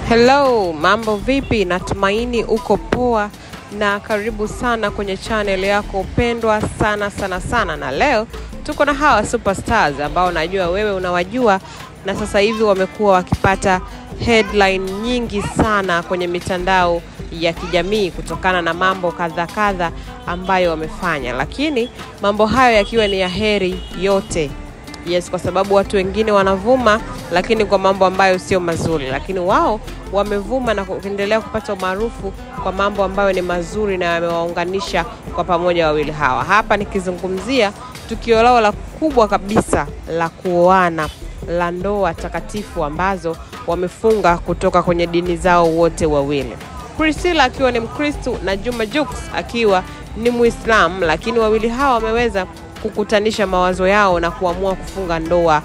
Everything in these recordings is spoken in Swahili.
Hello, mambo vipi? Natumaini uko poa na karibu sana kwenye channel yako pendwa sana. Na leo tuko na hawa superstars ambao najua wewe unawajua, na sasa hivi wamekuwa wakipata headline nyingi sana kwenye mitandao ya kijamii kutokana na mambo kadha ambayo wamefanya, lakini mambo hayo yakiwa ni ya heri yote. Yes, kwa sababu watu wengine wanavuma lakini kwa mambo ambayo sio mazuri, lakini wao wamevuma na kuendelea kupata maarufu kwa mambo ambayo ni mazuri na yamewaunganisha kwa pamoja wawili hawa. Hapa nikizungumzia tukio lao la kubwa kabisa la kuoana, la ndoa takatifu ambazo wamefunga kutoka kwenye dini zao wote wawili. Priscilla akiwa ni Mkristo na Juma Jux akiwa ni Muislam, lakini wawili hawa wameweza kukutanisha mawazo yao na kuamua kufunga ndoa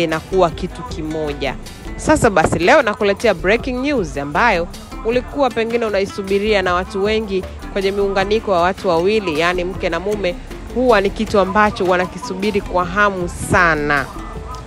na kuwa kitu kimoja. Sasa basi leo nakuletea breaking news ambayo ulikuwa pengine unaisubiria, na watu wengi kwenye miunganiko wa watu wawili, yani mke na mume, huwa ni kitu ambacho wanakisubiri kwa hamu sana.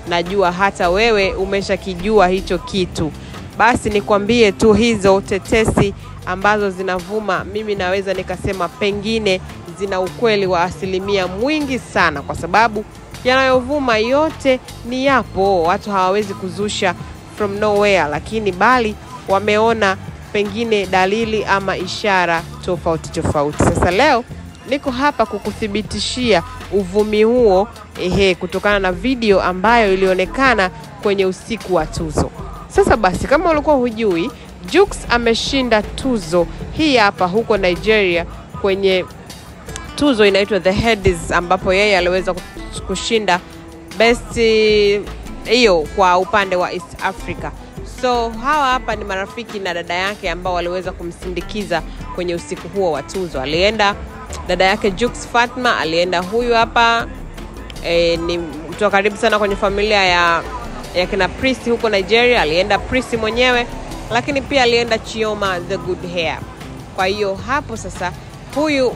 Najua hata wewe umeshakijua hicho kitu. Basi nikwambie tu hizo tetesi ambazo zinavuma, mimi naweza nikasema pengine zina ukweli wa asilimia mwingi sana, kwa sababu yanayovuma yote ni yapo. Watu hawawezi kuzusha from nowhere, lakini bali wameona pengine dalili ama ishara tofauti. Sasa leo niko hapa kukuthibitishia uvumi huo kutokana na video ambayo ilionekana kwenye usiku wa tuzo. Sasa basi, kama ulikuwa hujui, Jux ameshinda tuzo hii hapa huko Nigeria kwenye tuzo inaitwa The Headies, ambapo yeye aliweza kushinda best hiyo kwa upande wa East Africa. So hawa hapa ni marafiki na dada yake ambao waliweza kumsindikiza kwenye usiku huo wa tuzo. Alienda dada yake Jux Fatma, alienda huyu hapa ni mtu karibu sana kwenye familia ya kina Prissy huko Nigeria, alienda Prissy mwenyewe, lakini pia alienda Chioma the Good Hair. Kwa hiyo hapo sasa huyu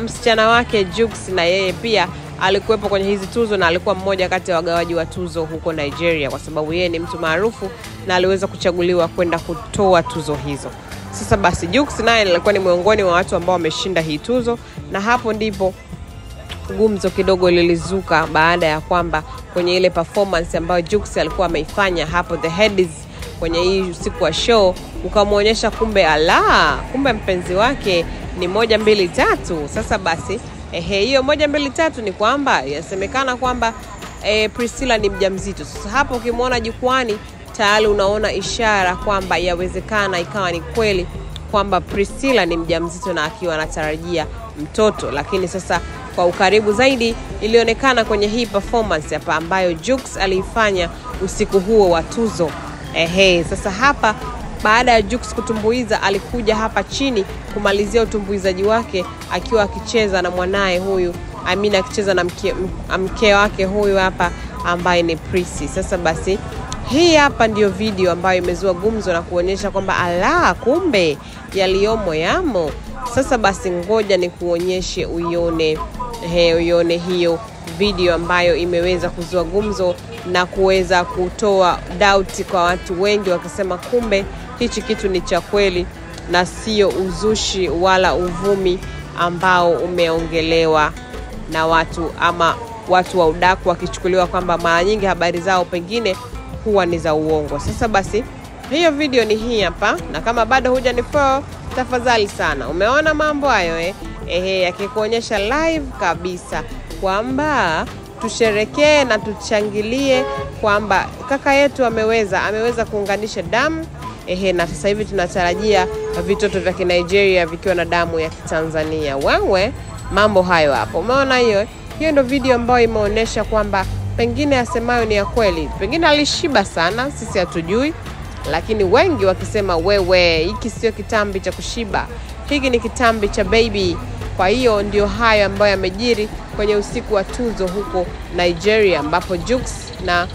msichana wake Jux na yeye pia alikuwepo kwenye hizi tuzo, na alikuwa mmoja kati ya wagawaji wa tuzo huko Nigeria, kwa sababu yeye ni mtu maarufu na aliweza kuchaguliwa kwenda kutoa tuzo hizo. Sasa basi Jux naye alikuwa ni miongoni mwa watu ambao wameshinda hii tuzo, na hapo ndipo gumzo kidogo lilizuka baada ya kwamba kwenye ile performance ambayo Jux alikuwa ameifanya hapo The Headies kwenye hii usiku wa show, ukamuonyesha kumbe mpenzi wake ni 1 2 3. Sasa basi hiyo 1 2 3 ni kwamba yasemekana kwamba Priscilla ni mjamzito. Sasa hapo ukimwona jukwani tayari unaona ishara kwamba yawezekana ikawa ni kweli kwamba Priscilla ni mjamzito na akiwa anatarajia mtoto. Lakini sasa kwa ukaribu zaidi ilionekana kwenye hii performance hapa ambayo Jux aliifanya usiku huo wa tuzo. Sasa hapa baada ya Jux kutumbuiza, alikuja hapa chini kumalizia utumbuizaji wake akiwa akicheza na mwanae huyu, Amina akicheza na mke wake huyu hapa ambaye ni Prissy. Sasa basi hii hapa ndio video ambayo imezua gumzo na kuonyesha kwamba kumbe yaliomo yamo. Sasa basi ngoja ni kuonyeshe uione hiyo video ambayo imeweza kuzua gumzo na kuweza kutoa doubt kwa watu wengi, wakisema kumbe hichi kitu ni cha kweli na sio uzushi wala uvumi ambao umeongelewa na watu ama watu wa udaku, wakichukuliwa kwamba mara nyingi habari zao pengine huwa ni za uongo. Sasa basi hiyo video ni hii hapa, na kama bado hujanifollow tafadhali sana. Umeona mambo hayo yakikuonyesha live kabisa kwamba tusherekee na tuchangilie kwamba kaka yetu ameweza kuunganisha damu na sasa hivi tunatarajia vitoto vya Nigeria vikiwa na damu ya Tanzania. Wewe mambo hayo hapo. Umeona hiyo ndio video ambayo imeonyesha kwamba pengine asemayo ni ya kweli. Pengine alishiba sana, sisi hatujui, lakini wengi wakisema wewe, hiki sio kitambi cha kushiba, hiki ni kitambi cha baby. Kwa hiyo ndio hayo ambayo yamejiri kwenye usiku wa tuzo huko Nigeria, ambapo Jux na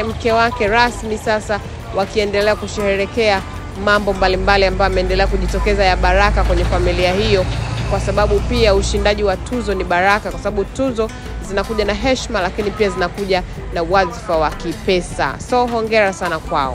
mke wake rasmi sasa wakiendelea kusherehekea mambo mbalimbali ambayo yameendelea kujitokeza ya baraka kwenye familia hiyo, kwa sababu pia ushindaji wa tuzo ni baraka, kwa sababu tuzo zinakuja na heshima, lakini pia zinakuja na wadhifa wa kipesa. So hongera sana kwao.